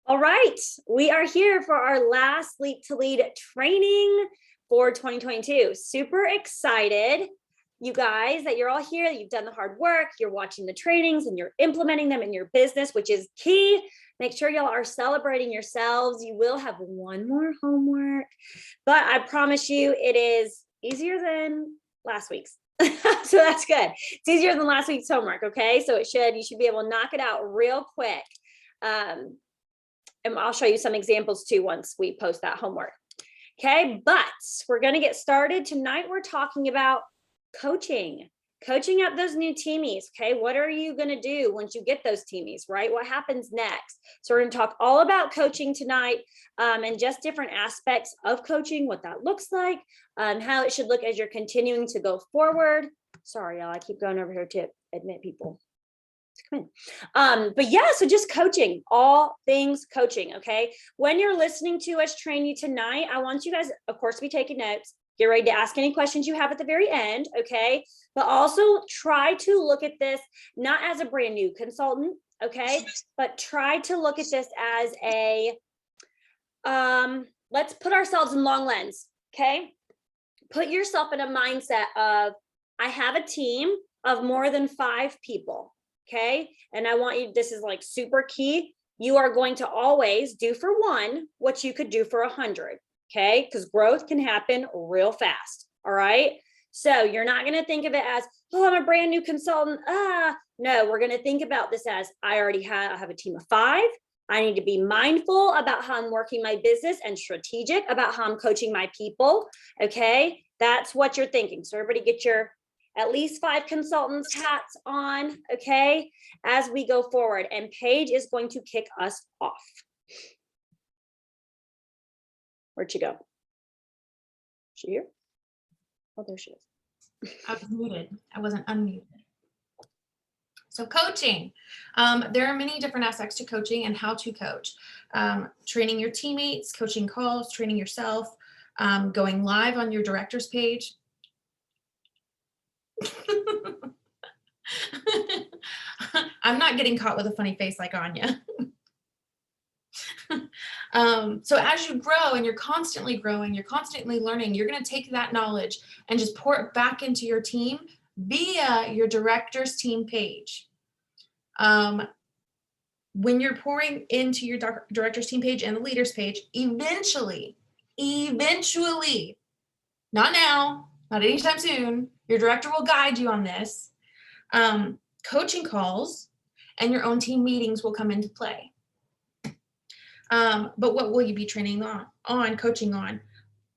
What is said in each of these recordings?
All right, we are here for our last Leap to Lead training for 2022. Super excited, you guys, that you're all here, that you've done the hard work, you're watching the trainings and you're implementing them in your business, which is key. Make sure y'all are celebrating yourselves. You will have one more homework, but I promise you it is easier than last week's. So that's good. It's easier than last week's homework, okay? So you should be able to knock it out real quick. And I'll show you some examples too once we post that homework. Okay, but we're going to get started. Tonight we're talking about coaching up those new teamies. Okay, what are you going to do once you get those teamies, right? What happens next? So we're going to talk all about coaching tonight, and just different aspects of coaching, what that looks like, how it should look as you're continuing to go forward. Sorry, y'all, I keep going over here to admit people. Come in. But yeah, so just coaching, all things coaching. Okay. When you're listening to us train you tonight, I want you guys, of course, to be taking notes. Get ready to ask any questions you have at the very end. Okay. But also try to look at this not as a brand new consultant. Okay. But try to look at this as a, let's put ourselves in long lens. Okay. Put yourself in a mindset of, I have a team of more than 5 people. Okay. And I want you, this is like super key. You are going to always do for one what you could do for 100. Okay. Because growth can happen real fast. All right. So you're not going to think of it as, oh, I'm a brand new consultant. No, we're going to think about this as I have a team of 5. I need to be mindful about how I'm working my business and strategic about how I'm coaching my people. Okay. That's what you're thinking. So everybody get your at least 5 consultants hats on, okay, as we go forward. And Paige is going to kick us off. Where'd she go? She here? Oh, there she is. I was muted. I wasn't unmuted. So coaching. There are many different aspects to coaching and how to coach. Training your teammates, coaching calls, training yourself, going live on your director's page. I'm not getting caught with a funny face like Anja. So as you grow and you're constantly growing, you're constantly learning, you're going to take that knowledge and just pour it back into your team via your director's team page. When you're pouring into your director's team page and the leaders page, eventually, not now, not anytime soon, your director will guide you on this. Coaching calls and your own team meetings will come into play. But what will you be training on, coaching on?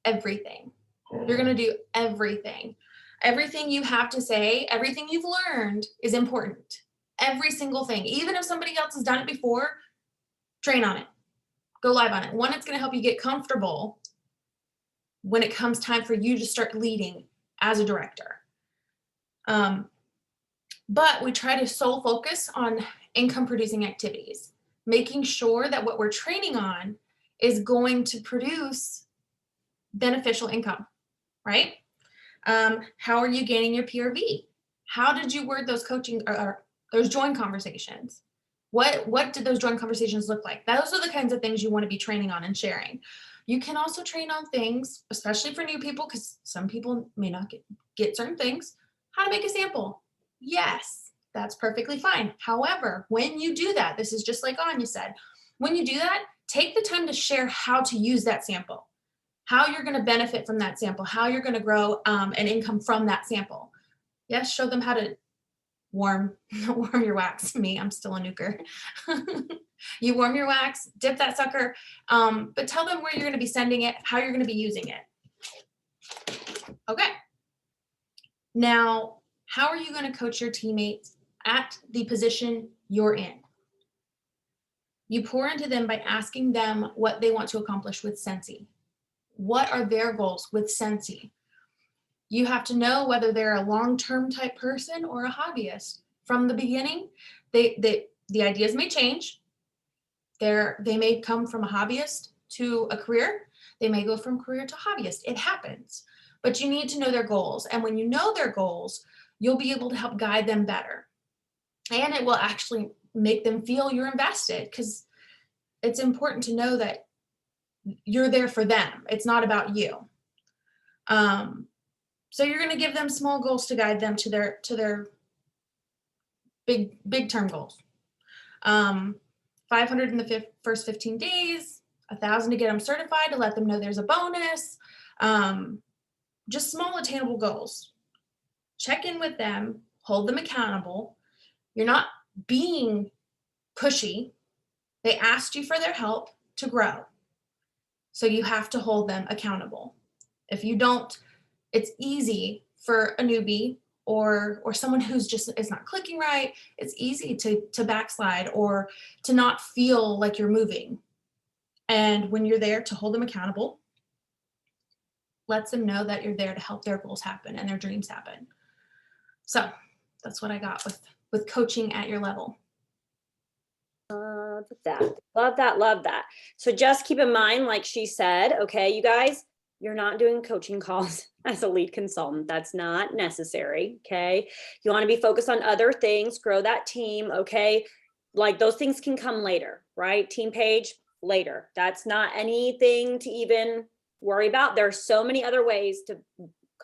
Everything. You're going to do everything. Everything you have to say, everything you've learned is important. Every single thing. Even if somebody else has done it before, train on it. Go live on it. One, it's going to help you get comfortable when it comes time for you to start leading as a director. But we try to sole focus on income producing activities, making sure that what we're training on is going to produce beneficial income, right? How are you gaining your PRV? How did you word those coaching or those joint conversations? What did those joint conversations look like? Those are the kinds of things you want to be training on and sharing. You can also train on things, especially for new people, because some people may not get certain things, how to make a sample. Yes, that's perfectly fine. However, when you do that, this is just like Anja said, when you do that, take the time to share how to use that sample, how you're going to benefit from that sample, how you're going to grow an income from that sample. Yes, show them how to warm your wax. Me, I'm still a nuker. You warm your wax, dip that sucker, but tell them where you're going to be sending it, how you're going to be using it. Okay. Now, how are you going to coach your teammates at the position you're in? You pour into them by asking them what they want to accomplish with Sensi. What are their goals with Sensi? You have to know whether they're a long-term type person or a hobbyist. From the beginning, the ideas may change. They may come from a hobbyist to a career. They may go from career to hobbyist. It happens. But you need to know their goals. And when you know their goals, you'll be able to help guide them better. And it will actually make them feel you're invested, because it's important to know that you're there for them. It's not about you. So you're going to give them small goals to guide them to their big term goals. 500 in the first 15 days, 1,000 to get them certified, to let them know there's a bonus. Just small attainable goals. Check in with them, hold them accountable. You're not being pushy. They asked you for their help to grow. So you have to hold them accountable. If you don't, it's easy for a newbie or someone who's just is not clicking right. It's easy to backslide or to not feel like you're moving. And when you're there to hold them accountable, lets them know that you're there to help their goals happen and their dreams happen. So that's what I got with coaching at your level. Love that. Love that. So just keep in mind, like she said, okay, you guys, you're not doing coaching calls as a lead consultant. That's not necessary. Okay. You want to be focused on other things, grow that team. Okay. Like those things can come later, right? Team Paige later. That's not anything to even worry about. There are so many other ways to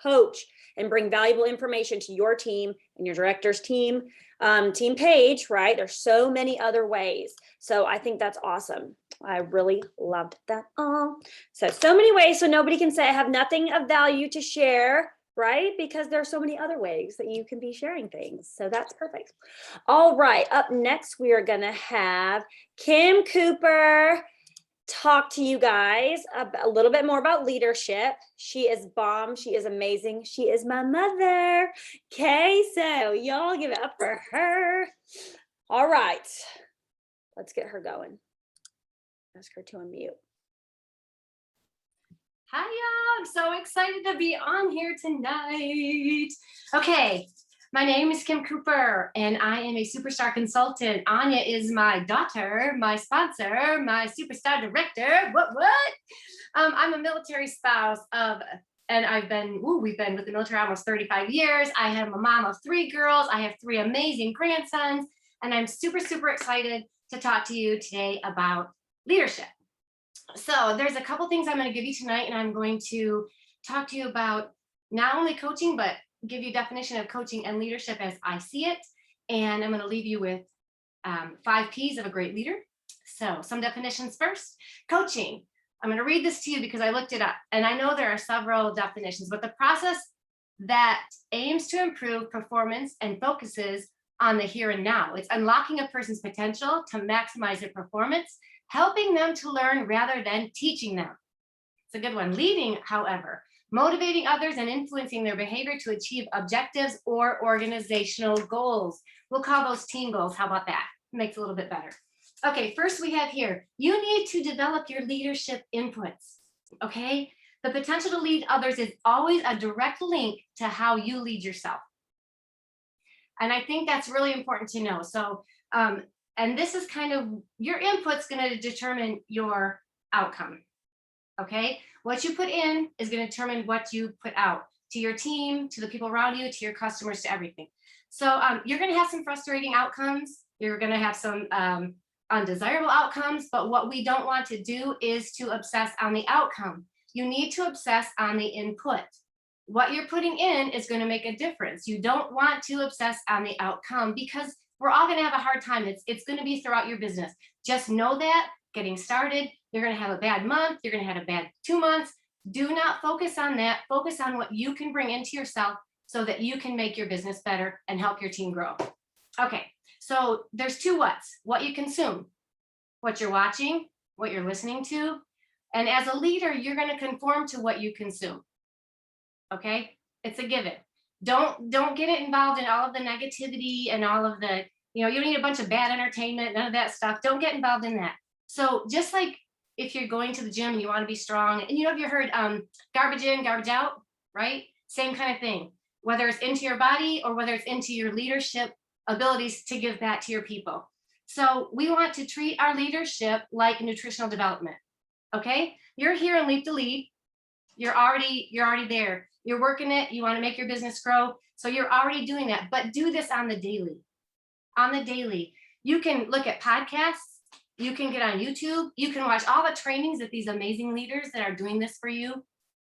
coach and bring valuable information to your team and your director's team, Team Paige, right? There's so many other ways. So I think that's awesome. I really loved that all. So many ways so nobody can say I have nothing of value to share, right? Because there are so many other ways that you can be sharing things. So that's perfect. All right, up next, we are gonna have Kim Cooper talk to you guys a little bit more about leadership. She is bomb. She is amazing. She is my mother. Okay, so y'all give it up for her. All right, let's get her going. Ask her to unmute. Hi, y'all. I'm so excited to be on here tonight. Okay, my name is Kim Cooper, and I am a superstar consultant. Anja is my daughter, my sponsor, my superstar director. What? I'm a military spouse of, and we've been with the military almost 35 years. I am a mom of 3 girls. I have 3 amazing grandsons, and I'm super, super excited to talk to you today about leadership. So there's a couple things I'm going to give you tonight, and I'm going to talk to you about not only coaching, but give you a definition of coaching and leadership as I see it. And I'm going to leave you with 5 P's of a great leader. So some definitions first. Coaching. I'm going to read this to you because I looked it up, and I know there are several definitions, but the process that aims to improve performance and focuses on the here and now. It's unlocking a person's potential to maximize their performance, helping them to learn rather than teaching them. It's a good one. Leading, however, motivating others and influencing their behavior to achieve objectives or organizational goals. We'll call those team goals. How about that? Makes it a little bit better. Okay, first we have here, you need to develop your leadership inputs, okay? The potential to lead others is always a direct link to how you lead yourself. And I think that's really important to know. So, and this is kind of, your input's gonna determine your outcome, okay? What you put in is gonna determine what you put out to your team, to the people around you, to your customers, to everything. So you're gonna have some frustrating outcomes. You're gonna have some undesirable outcomes, but what we don't want to do is to obsess on the outcome. You need to obsess on the input. What you're putting in is gonna make a difference. You don't want to obsess on the outcome because we're all gonna have a hard time. It's gonna be throughout your business. Just know that getting started, you're gonna have a bad month, you're gonna have a bad 2 months. Do not focus on that. Focus on what you can bring into yourself so that you can make your business better and help your team grow. Okay, so there's 2 whats. What you consume, what you're watching, what you're listening to. And as a leader, you're gonna conform to what you consume. Okay, it's a given. Don't get it involved in all of the negativity and all of the, you don't need a bunch of bad entertainment, none of that stuff. Don't get involved in that. So just like if you're going to the gym and you want to be strong, and if you heard garbage in, garbage out, right? Same kind of thing, whether it's into your body or whether it's into your leadership abilities to give back to your people. So we want to treat our leadership like nutritional development. Okay, you're here in Leap to Lead. You're already there. You're working it. You want to make your business grow. So you're already doing that, but do this on the daily. On the daily, you can look at podcasts. You can get on YouTube. You can watch all the trainings that these amazing leaders that are doing this for you.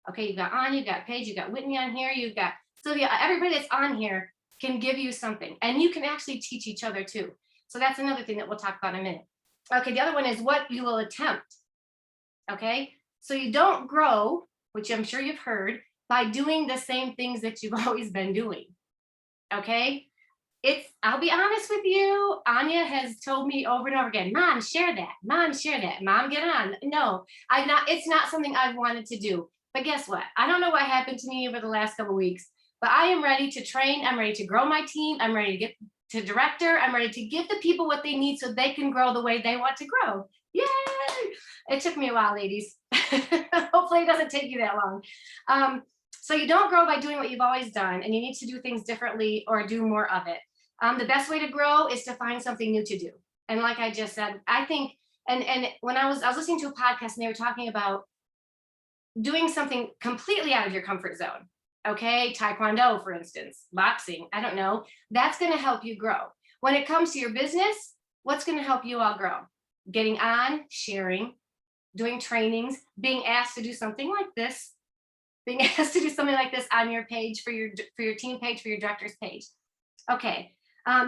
Okay, you've got Anja, you've got Paige, you've got Whitney on here, you've got Sylvia. Everybody that's on here can give you something, and you can actually teach each other too. So that's another thing that we'll talk about in a minute. Okay, the other one is what you will attempt. Okay, so you don't grow, which I'm sure you've heard, by doing the same things that you've always been doing. Okay, I'll be honest with you, Anja has told me over and over again, Mom, share that. Mom, share that. Mom, get on. No, it's not something I've wanted to do. But guess what? I don't know what happened to me over the last couple of weeks, but I am ready to train. I'm ready to grow my team. I'm ready to get to director. I'm ready to give the people what they need so they can grow the way they want to grow. Yay! It took me a while, ladies. Hopefully it doesn't take you that long. So you don't grow by doing what you've always done, and you need to do things differently or do more of it. The best way to grow is to find something new to do. And like I just said, I think, and when I was listening to a podcast and they were talking about doing something completely out of your comfort zone. Okay, Taekwondo, for instance, boxing, I don't know, that's going to help you grow. When it comes to your business, what's going to help you all grow? Getting on, sharing, doing trainings, being asked to do something like this, on your page, for your team page, for your director's page. Okay,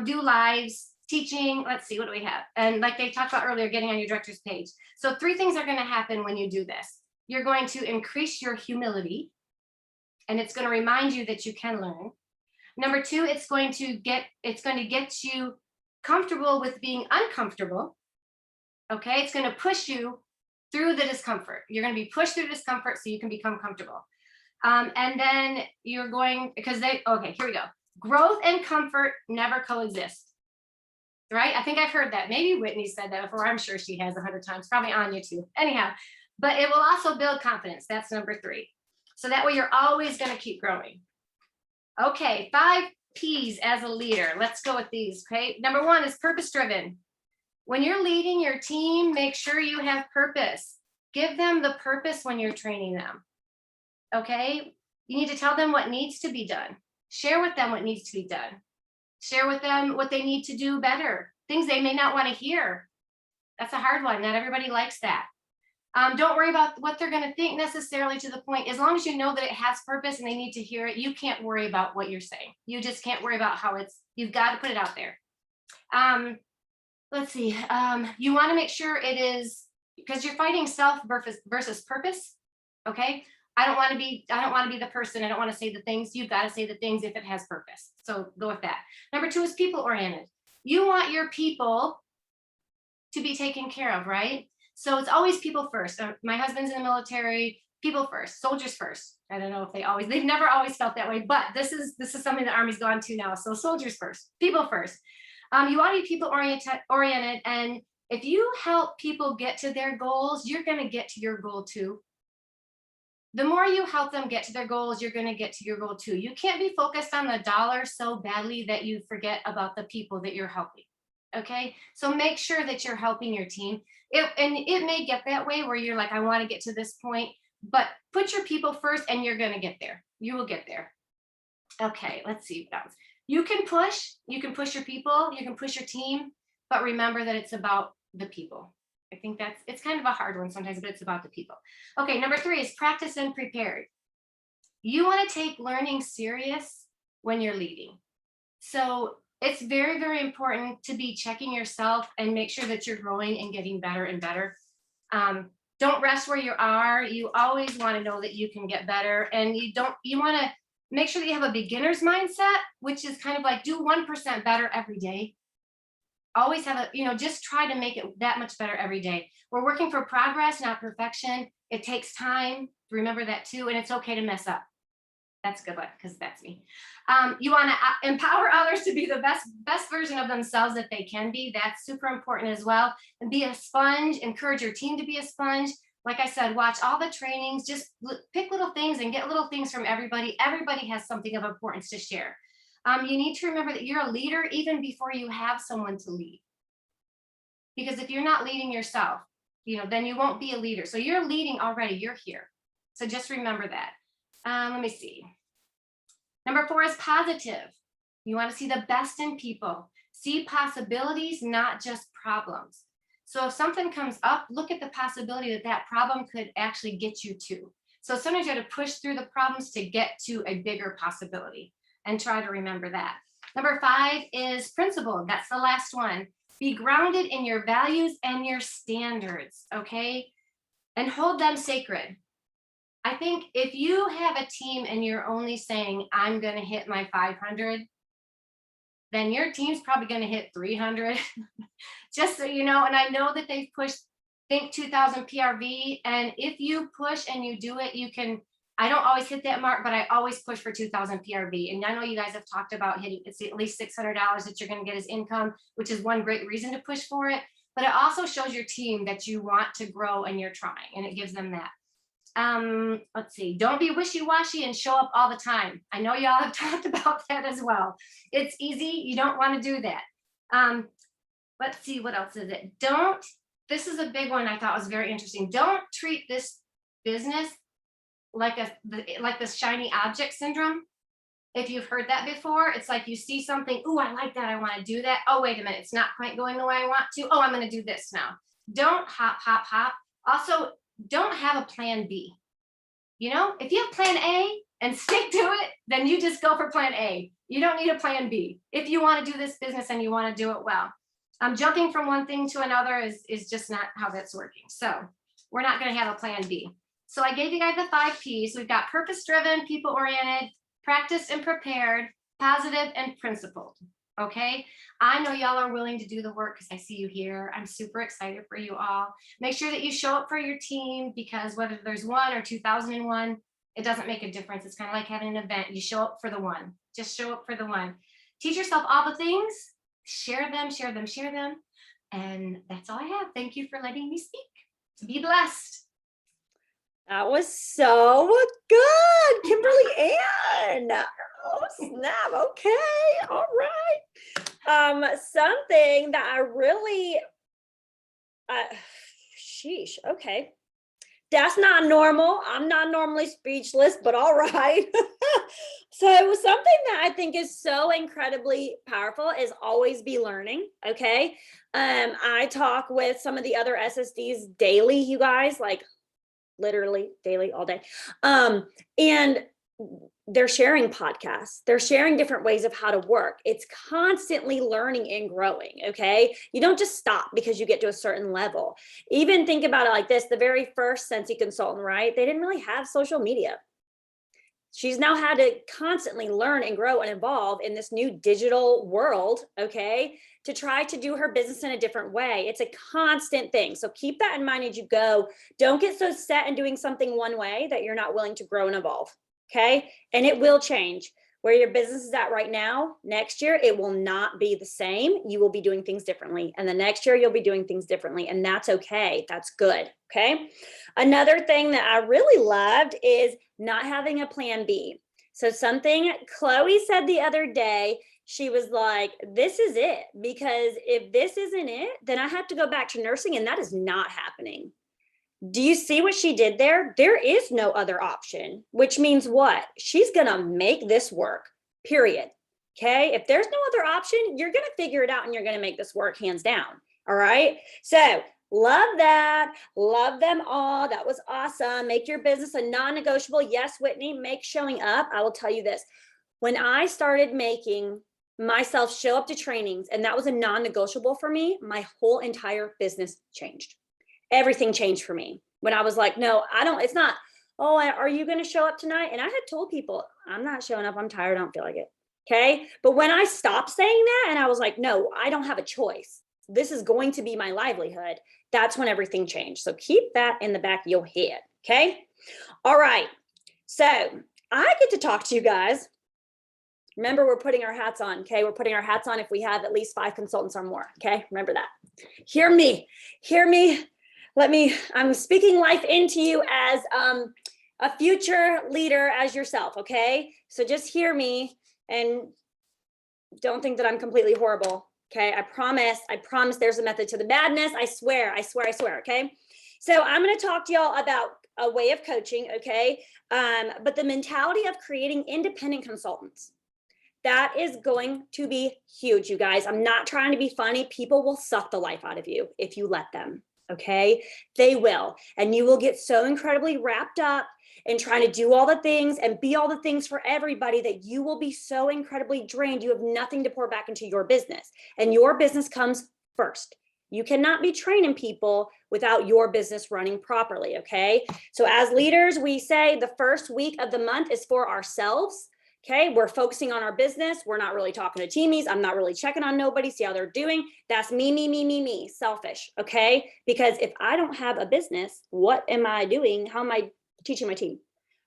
do lives, teaching, let's see, what do we have? And like they talked about earlier, getting on your director's page. So 3 things are going to happen when you do this. You're going to increase your humility, and it's going to remind you that you can learn. Number 2, it's going to get you comfortable with being uncomfortable. Okay, it's going to push you through the discomfort. You're going to be pushed through discomfort so you can become comfortable. And then you're going, okay, here we go. Growth and comfort never coexist. Right? I think I've heard that. Maybe Whitney said that before. I'm sure she has 100 times, probably Anja too. Anyhow, but it will also build confidence. That's number 3. So that way you're always going to keep growing. Okay, 5 P's as a leader. Let's go with these. Okay, number 1 is purpose driven. When you're leading your team, make sure you have purpose. Give them the purpose when you're training them. Okay, you need to tell them what needs to be done. Share with them what needs to be done. Share with them what they need to do better. Things they may not want to hear. That's a hard one. Not everybody likes that. Don't worry about what they're going to think necessarily, to the point. As long as you know that it has purpose and they need to hear it, you can't worry about what you're saying. You just can't worry about how you've got to put it out there. Let's see. You want to make sure it is, because you're fighting self versus purpose. Okay. I don't want to be the person. I don't want to say the things. You've got to say the things if it has purpose. So go with that. Number 2 is people oriented. You want your people to be taken care of, right? So it's always people first. My husband's in the military. People first, soldiers first. I don't know if they've never always felt that way, but this is something the Army's gone to now. So soldiers first, people first. You want to be people oriented, and if you help people get to their goals, you're going to get to your goal too. The more you help them get to their goals, you're going to get to your goal too. You can't be focused on the dollar so badly that you forget about the people that you're helping. Okay, so make sure that you're helping your team. It may get that way where you're like, I want to get to this point, but put your people first and you're going to get there. You will get there. Okay, let's see what else. You can push your people, you can push your team, but remember that it's about the people. I think it's kind of a hard one sometimes, but it's about the people. Okay, number 3 is practice and prepared. You want to take learning serious when you're leading. So it's very, very important to be checking yourself and make sure that you're growing and getting better and better. Don't rest where you are. You always want to know that you can get better, and you want to make sure that you have a beginner's mindset, which is kind of like do 1% better every day. Always have just try to make it that much better every day. We're working for progress, not perfection. It takes time. Remember that too. And it's okay to mess up. That's a good one, because that's me. You want to empower others to be the best version of themselves that they can be. That's super important as well. And be a sponge. Encourage your team to be a sponge. Like I said, watch all the trainings. Just pick little things and get little things from everybody. Everybody has something of importance to share. You need to remember that you're a leader even before you have someone to lead. Because if you're not leading yourself, then you won't be a leader. So you're leading already. You're here. So just remember that. Let me see. Number 4 is positive. You want to see the best in people. See possibilities, not just problems. So if something comes up, look at the possibility that that problem could actually get you to. So sometimes you have to push through the problems to get to a bigger possibility, and try to remember that. Number 5 is principle. That's the last one. Be grounded in your values and your standards, okay? And hold them sacred. I think if you have a team and you're only saying, I'm going to hit my 500, then your team's probably going to hit 300. Just so you know, and I know that they've pushed Think 2000 PRV, and if you push and you do it, you can. I don't always hit that mark, but I always push for 2000 PRV. And I know you guys have talked about hitting, it's at least $600 that you're going to get as income, which is one great reason to push for it. But it also shows your team that you want to grow and you're trying, and it gives them that. Let's see, don't be wishy-washy and show up all the time. I know y'all have talked about that as well. It's easy. You don't want to do that. Let's see, what else is it? This is a big one I thought was very interesting. Don't treat this business like this shiny object syndrome. If you've heard that before, it's like you see something, oh, I like that, I want to do that. Oh, wait a minute, it's not quite going the way I want to. Oh, I'm going to do this now. Don't hop. Also, don't have a plan B. You know, if you have plan A and stick to it, then you just go for plan A. You don't need a plan B if you want to do this business and you want to do it well. Jumping from one thing to another is just not how that's working. So we're not going to have a plan B. So I gave you guys the 5 P's. We've got purpose-driven, people-oriented, practiced and prepared, positive, and principled. Okay. I know y'all are willing to do the work because I see you here. I'm super excited for you all. Make sure that you show up for your team, because whether there's 1 or 2001, it doesn't make a difference. It's kind of like having an event. You show up for the one. Just show up for the one. Teach yourself all the things. Share them. And that's all I have. Thank you for letting me speak. Be blessed. That was so good, Kimberly Ann. Oh, snap. Okay. All right. Something that I really, sheesh. Okay. That's not normal. I'm not normally speechless, but all right. So something that I think is so incredibly powerful is always be learning. Okay. I talk with some of the other SSDs daily, you guys, like literally daily, all day. And they're sharing podcasts. They're sharing different ways of how to work. It's constantly learning and growing. Okay. You don't just stop because you get to a certain level. Even think about it like this. The very first Sensi consultant, right? They didn't really have social media. She's now had to constantly learn and grow and evolve in this new digital world, okay, to try to do her business in a different way. It's a constant thing. So keep that in mind as you go. Don't get so set in doing something one way that you're not willing to grow and evolve, okay? And it will change. Where your business is at right now, next year, it will not be the same. You will be doing things differently. And the next year, you'll be doing things differently. And that's okay. That's good. Okay. Another thing that I really loved is not having a plan B. So something Chloe said the other day, she was like, this is it. Because if this isn't it, then I have to go back to nursing. And that is not happening. Do you see what she did there? There is no other option, which means what? She's going to make this work, period. Okay. If there's no other option, you're going to figure it out and you're going to make this work hands down. All right. So love that. Love them all. That was awesome. Make your business a non-negotiable. Yes, Whitney, make showing up. I will tell you this. When I started making myself show up to trainings, and that was a non-negotiable for me, my whole entire business changed. Everything changed for me when I was like, no, it's not, oh, are you going to show up tonight? And I had told people, I'm not showing up. I'm tired. I don't feel like it. Okay. But when I stopped saying that and I was like, no, I don't have a choice. This is going to be my livelihood. That's when everything changed. So keep that in the back of your head. Okay. All right. So I get to talk to you guys. Remember, we're putting our hats on. Okay. We're putting our hats on if we have at least 5 consultants or more. Okay. Remember that. Hear me. I'm speaking life into you as a future leader as yourself, okay? So just hear me and don't think that I'm completely horrible, okay? I promise there's a method to the madness. I swear, okay? So I'm gonna talk to y'all about a way of coaching, okay? But the mentality of creating independent consultants. That is going to be huge, you guys. I'm not trying to be funny. People will suck the life out of you if you let them, okay? They will. And you will get so incredibly wrapped up in trying to do all the things and be all the things for everybody that you will be so incredibly drained. You have nothing to pour back into your business. And your business comes first. You cannot be training people without your business running properly, okay? So as leaders, we say the first week of the month is for ourselves. Okay, we're focusing on our business. We're not really talking to teamies. I'm not really checking on nobody, see how they're doing. That's me, selfish, okay? Because if I don't have a business, what am I doing? How am I teaching my team,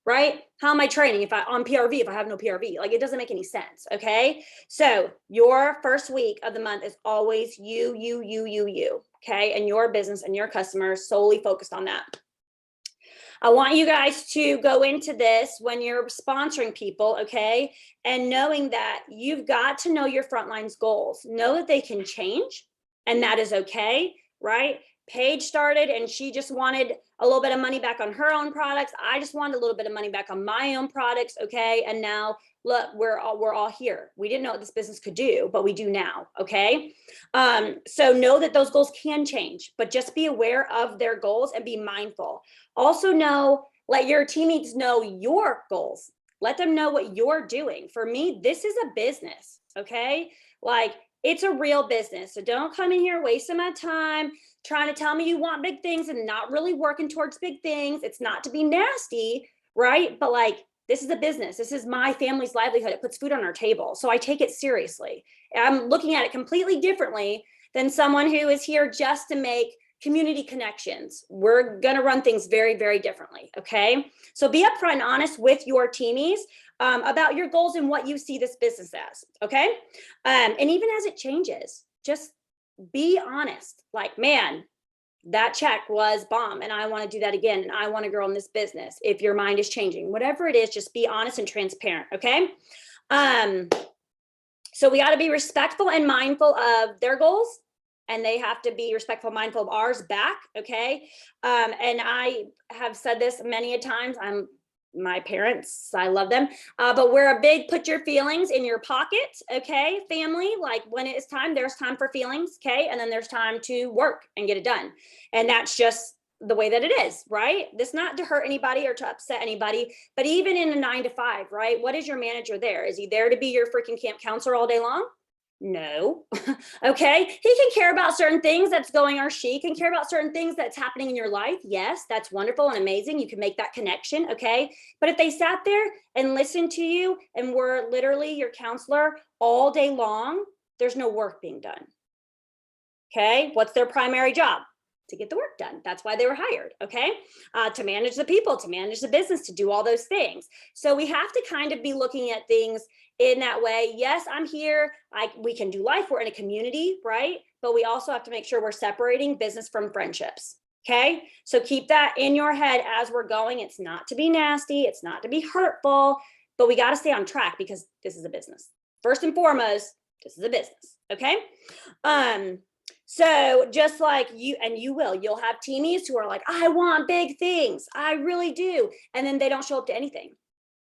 right? How am I training if I on PRV, if I have no PRV? Like, it doesn't make any sense, okay? So your first week of the month is always you, okay? And your business and your customers solely focused on that. I want you guys to go into this when you're sponsoring people, okay? And knowing that you've got to know your frontline's goals. Know that they can change, and that is okay, right? Paige started and she just wanted a little bit of money back on her own products. I just wanted a little bit of money back on my own products, okay? And now look, we're all here. We didn't know what this business could do, but we do now, okay? So know that those goals can change, but just be aware of their goals and be mindful. Also know, let your teammates know your goals. Let them know what you're doing. For me, this is a business, okay? Like, it's a real business. So don't come in here wasting my time trying to tell me you want big things and not really working towards big things. It's not to be nasty, right? But like, this is a business. This is my family's livelihood. It puts food on our table. So I take it seriously. I'm looking at it completely differently than someone who is here just to make community connections. We're going to run things very, very differently. Okay. So be upfront and honest with your teamies about your goals and what you see this business as. Okay. And even as it changes, just be honest. Like, man, that check was bomb and I want to do that again. And I want to grow in this business. If your mind is changing, whatever it is, just be honest and transparent. Okay. So we got to be respectful and mindful of their goals, and they have to be respectful, mindful of ours back. Okay. And I have said this many a times. My parents, I love them, but we're a big put your feelings in your pocket, okay, family. Like, when it is time, there's time for feelings, okay, and then there's time to work and get it done. And that's just the way that it is, right? This not to hurt anybody or to upset anybody, but even in a 9 to 5, right? What is your manager there? Is he there to be your freaking camp counselor all day long? No. Okay. He can care about certain things that's going, or she can care about certain things that's happening in your life. Yes, that's wonderful and amazing. You can make that connection. Okay. But if they sat there and listened to you and were literally your counselor all day long, there's no work being done. Okay. What's their primary job? To get the work done. That's why they were hired. Okay. To manage the people, to manage the business, to do all those things. So we have to kind of be looking at things in that way. Yes, I'm here. We can do life. We're in a community, right? But we also have to make sure we're separating business from friendships. Okay. So keep that in your head as we're going. It's not to be nasty. It's not to be hurtful, but we got to stay on track because this is a business. First and foremost, this is a business. Okay. So just like you, and you'll have teamies who are like, I want big things. I really do. And then they don't show up to anything.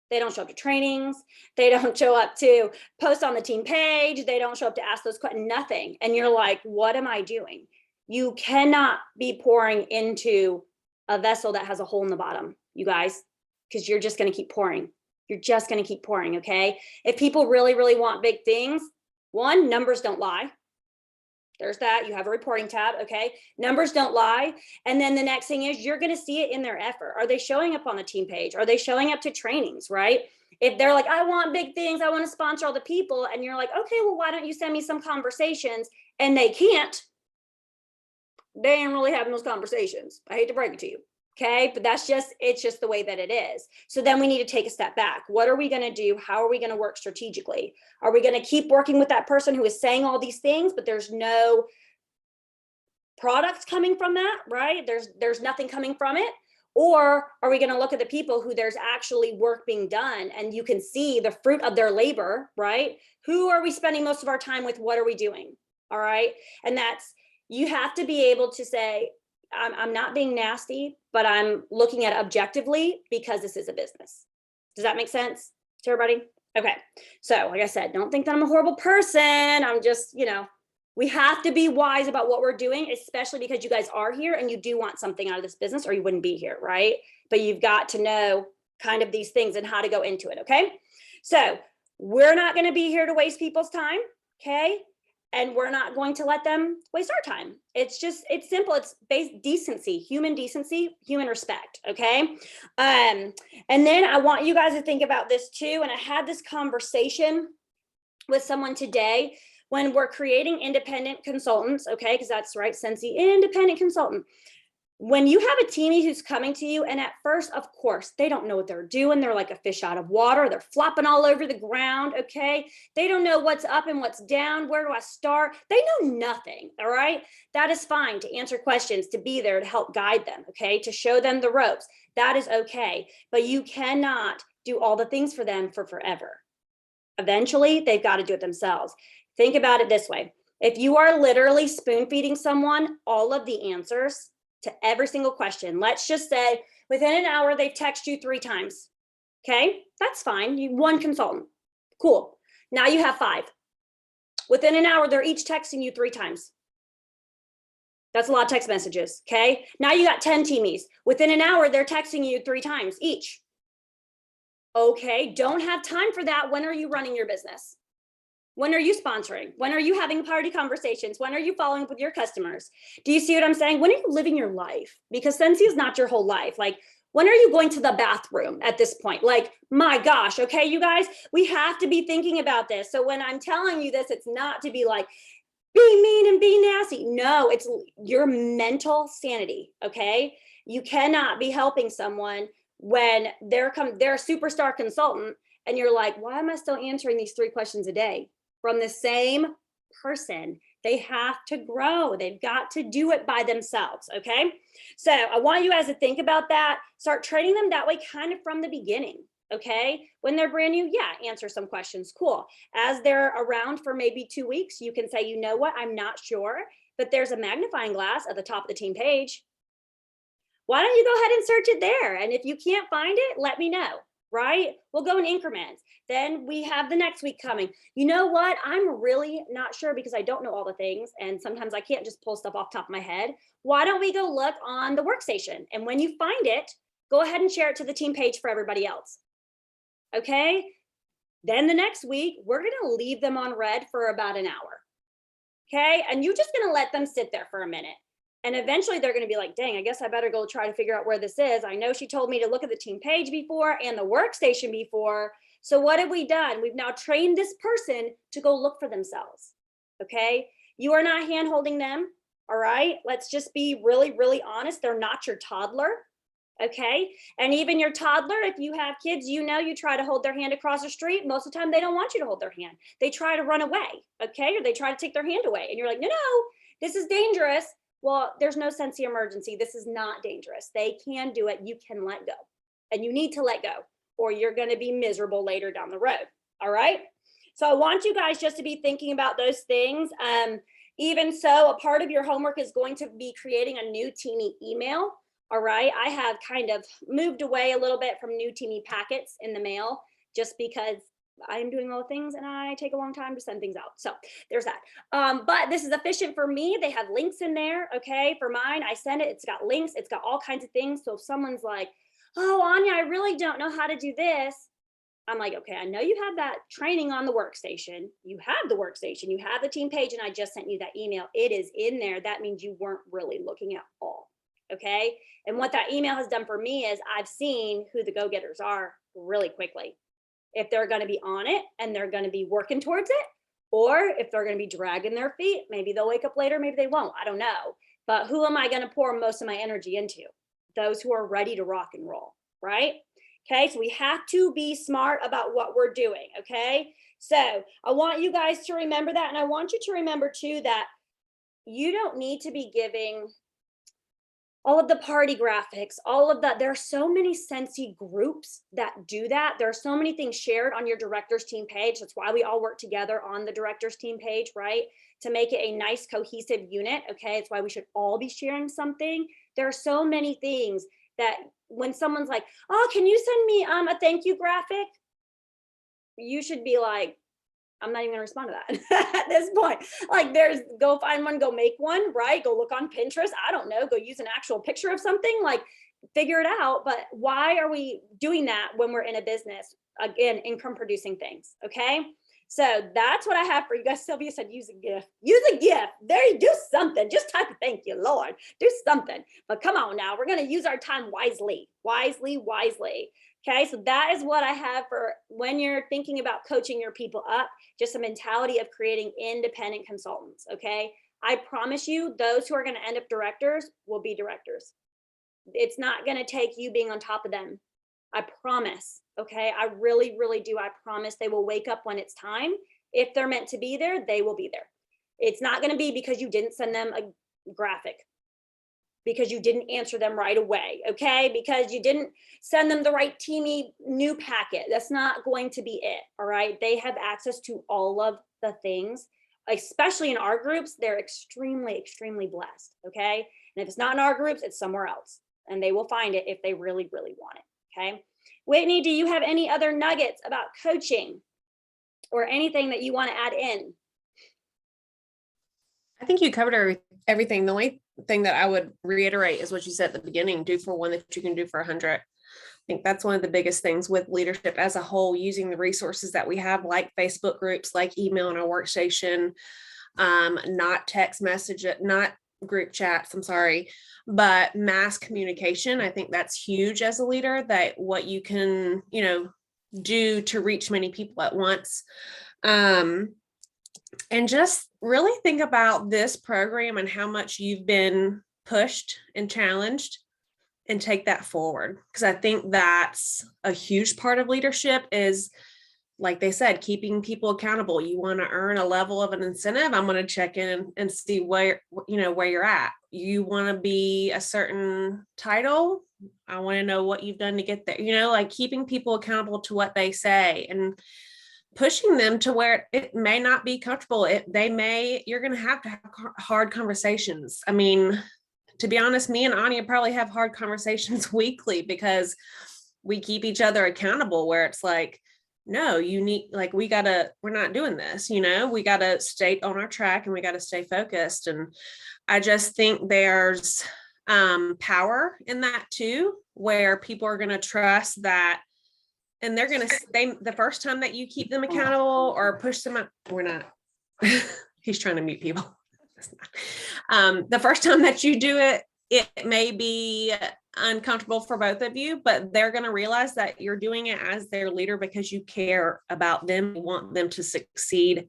They don't show up to trainings. They don't show up to post on the team page. They don't show up to ask those questions, nothing. And you're like, what am I doing? You cannot be pouring into a vessel that has a hole in the bottom, you guys, because you're just going to keep pouring. You're just going to keep pouring. Okay. If people really, really want big things, one, numbers don't lie. There's that. You have a reporting tab. Okay. Numbers don't lie. And then the next thing is you're going to see it in their effort. Are they showing up on the team page? Are they showing up to trainings? Right. If they're like, I want big things, I want to sponsor all the people. And you're like, okay, well, why don't you send me some conversations? And they can't. They ain't really having those conversations. I hate to break it to you. Okay. But it's just the way that it is. So then we need to take a step back. What are we going to do? How are we going to work strategically? Are we going to keep working with that person who is saying all these things, but there's no products coming from that, right? There's nothing coming from it. Or are we going to look at the people who there's actually work being done and you can see the fruit of their labor, right? Who are we spending most of our time with? What are we doing? All right. And you have to be able to say, I'm not being nasty, but I'm looking at it objectively because this is a business. Does that make sense to everybody? Okay. So like I said, don't think that I'm a horrible person. I'm just, we have to be wise about what we're doing, especially because you guys are here and you do want something out of this business or you wouldn't be here, right? But you've got to know kind of these things and how to go into it, okay? So we're not going to be here to waste people's time, okay? And we're not going to let them waste our time. It's simple. It's based decency, human respect, okay? And then I want you guys to think about this too. And I had this conversation with someone today when we're creating independent consultants, okay? Because that's right, Sensi, independent consultant. When you have a teamie who's coming to you, and at first, of course, they don't know what they're doing. They're like a fish out of water. They're flopping all over the ground, okay? They don't know what's up and what's down. Where do I start? They know nothing, all right? That is fine to answer questions, to be there to help guide them, okay? To show them the ropes. That is okay. But you cannot do all the things for them for forever. Eventually, they've got to do it themselves. Think about it this way. If you are literally spoon feeding someone all of the answers to every single question, let's just say within an hour, they've texted you 3 times. Okay, that's fine. You one consultant. Cool. Now you have 5. Within an hour, they're each texting you 3 times. That's a lot of text messages. Okay, now you got 10 teamies. Within an hour, they're texting you 3 times each. Okay, don't have time for that. When are you running your business? When are you sponsoring? When are you having party conversations? When are you following up with your customers? Do you see what I'm saying? When are you living your life? Because Sensi is not your whole life. Like, when are you going to the bathroom at this point? Like, my gosh, okay, you guys, we have to be thinking about this. So when I'm telling you this, it's not to be like, be mean and be nasty. No, it's your mental sanity, okay? You cannot be helping someone when they're a superstar consultant and you're like, why am I still answering these 3 questions a day from the same person? They have to grow. They've got to do it by themselves, okay? So I want you guys to think about that. Start training them that way kind of from the beginning, okay? When they're brand new, yeah, answer some questions, cool. As they're around for maybe 2 weeks, you can say, you know what, I'm not sure, but there's a magnifying glass at the top of the team page. Why don't you go ahead and search it there? And if you can't find it, let me know, right? We'll go in increments. Then we have the next week coming. You know what? I'm really not sure because I don't know all the things. And sometimes I can't just pull stuff off the top of my head. Why don't we go look on the workstation? And when you find it, go ahead and share it to the team page for everybody else. Okay? Then the next week, we're going to leave them on red for about an hour. Okay? And you're just going to let them sit there for a minute. And eventually they're going to be like, dang, I guess I better go try to figure out where this is. I know she told me to look at the team page before and the workstation before. So what have we done? We've now trained this person to go look for themselves. Okay. You are not hand holding them. All right. Let's just be really, really honest. They're not your toddler. Okay. And even your toddler, if you have kids, you try to hold their hand across the street. Most of the time, they don't want you to hold their hand. They try to run away. Okay. Or they try to take their hand away. And you're like, no, this is dangerous. Well, there's no sense of emergency. This is not dangerous. They can do it. You can let go. And you need to let go or you're going to be miserable later down the road. All right. So I want you guys just to be thinking about those things. Even so, a part of your homework is going to be creating a new teamie email. All right. I have kind of moved away a little bit from new teamie packets in the mail just because I'm doing all the things and I take a long time to send things out. So there's that. But this is efficient for me. They have links in there. Okay. For mine, I send it. It's got links. It's got all kinds of things. So if someone's like, oh, Anja, I really don't know how to do this. I'm like, okay, I know you have that training on the workstation. You have the workstation. You have the team page. And I just sent you that email. It is in there. That means you weren't really looking at all. Okay. And what that email has done for me is I've seen who the go-getters are really quickly. If they're going to be on it and they're going to be working towards it, or if they're going to be dragging their feet, maybe they'll wake up later, maybe they won't. I don't know. But who am I going to pour most of my energy into? Those who are ready to rock and roll, right? Okay, so we have to be smart about what we're doing, okay? So I want you guys to remember that. And I want you to remember too that you don't need to be giving all of the party graphics, all of that. There are so many Sensi groups that do that. There are so many things shared on your director's team page. That's why we all work together on the director's team page, right? To make it a nice cohesive unit, okay? It's why we should all be sharing something. There are so many things that when someone's like, oh, can you send me a thank you graphic? you should be like, I'm not even gonna respond to that at this point. Like there's, go find one, go make one, right? Go look on Pinterest. I don't know, go use an actual picture of something, like figure it out. But why are we doing that when we're in a business? Again, income producing things, okay? So that's what I have for you guys. Sylvia said, use a gift. Use a gift. There you do something. Just type a thank you, Lord. Do something. But come on now, we're going to use our time wisely, wisely, wisely. Okay, so that is what I have for when you're thinking about coaching your people up, just a mentality of creating independent consultants. Okay, I promise you, those who are going to end up directors will be directors. It's not going to take you being on top of them. I promise. Okay, I really, really do. I promise they will wake up when it's time. If they're meant to be there, they will be there. It's not going to be because you didn't send them a graphic, because you didn't answer them right away, okay? Because you didn't send them the right teamy new packet. That's not going to be it, all right? They have access to all of the things, especially in our groups. They're extremely, extremely blessed, okay? And if it's not in our groups, it's somewhere else. And they will find it if they really, really want it, okay? Whitney, do you have any other nuggets about coaching or anything that you want to add in? I think you covered everything. The only thing that I would reiterate is what you said at the beginning: do for one that you can do for 100. I think that's one of the biggest things with leadership as a whole, using the resources that we have, like Facebook groups, like email in our workstation, not text message, not group chats, I'm sorry, but mass communication. I think that's huge as a leader, that what you can, do to reach many people at once. And just really think about this program and how much you've been pushed and challenged, and take that forward. Because I think that's a huge part of leadership is, like they said, keeping people accountable. You want to earn a level of an incentive. I'm going to check in and see where you're at. You want to be a certain title. I want to know what you've done to get there, like keeping people accountable to what they say and pushing them to where it may not be comfortable. You're going to have hard conversations. I mean, to be honest, me and Anja probably have hard conversations weekly, because we keep each other accountable, where it's like, no, we're not doing this, we got to stay on our track and we got to stay focused. And I just think there's power in that too, where people are going to trust that. And they're going to the first time that you keep them accountable or push them up, we're not, he's trying to mute people. The first time that you do it, it may be uncomfortable for both of you, but they're going to realize that you're doing it as their leader because you care about them. You want them to succeed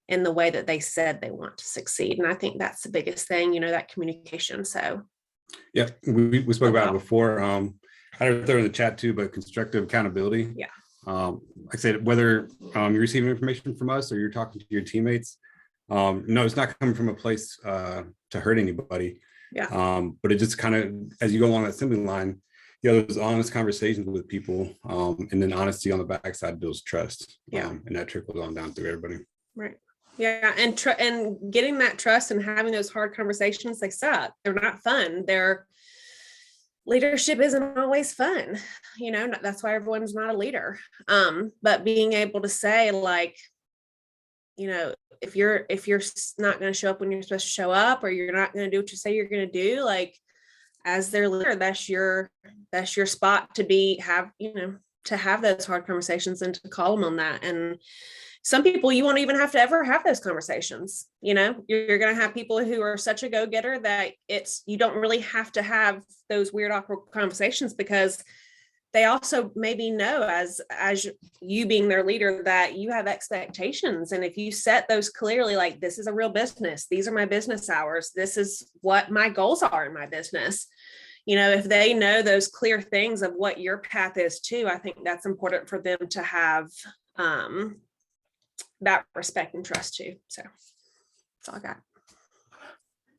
in the way that they said they want to succeed. And I think that's the biggest thing, that communication. So yeah, we spoke about it before. I don't know if they're in the chat too, but constructive accountability. Yeah. Like I said, whether you're receiving information from us or you're talking to your teammates, no, it's not coming from a place to hurt anybody. Yeah. But it just kind of, as you go along that assembly line, those honest conversations with people, and then honesty on the backside builds trust. Yeah. And that trickles on down through everybody. Right. Yeah. And getting that trust and having those hard conversations, they suck. They're not fun. Leadership isn't always fun. That's why everyone's not a leader. But being able to say, like, if you're not going to show up when you're supposed to show up, or you're not going to do what you say you're going to do, like, as their leader, that's your spot to have those hard conversations and to call them on that. And some people, you won't even have to ever have those conversations. You're going to have people who are such a go-getter that you don't really have to have those weird, awkward conversations, because they also maybe know, as you being their leader, that you have expectations. And if you set those clearly, like, this is a real business, these are my business hours, this is what my goals are in my business. If they know those clear things of what your path is too, I think that's important for them to have that respect and trust too. So that's all I got.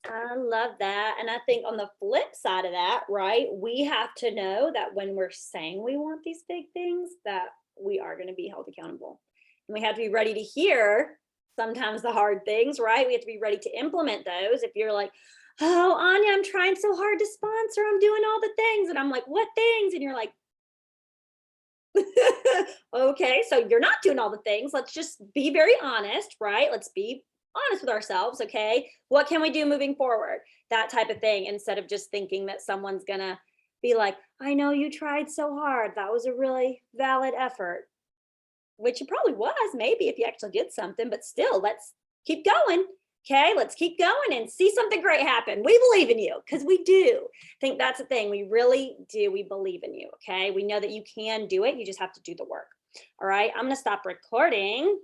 I love that. And I think on the flip side of that, right, we have to know that when we're saying we want these big things, that we are going to be held accountable. And we have to be ready to hear sometimes the hard things, right? We have to be ready to implement those. If you're like, oh, Anja, I'm trying so hard to sponsor, I'm doing all the things. And I'm like, what things? And you're like, Okay, so you're not doing all the things. Let's just be very honest, right? Let's be honest with ourselves. Okay, what can we do moving forward? That type of thing, instead of just thinking that someone's gonna be like, I know you tried so hard. That was a really valid effort, which it probably was, maybe if you actually did something, but still, let's keep going. Okay, let's keep going and see something great happen. We believe in you, because we do. I think that's the thing. We really do. We believe in you. Okay, we know that you can do it. You just have to do the work. All right, I'm going to stop recording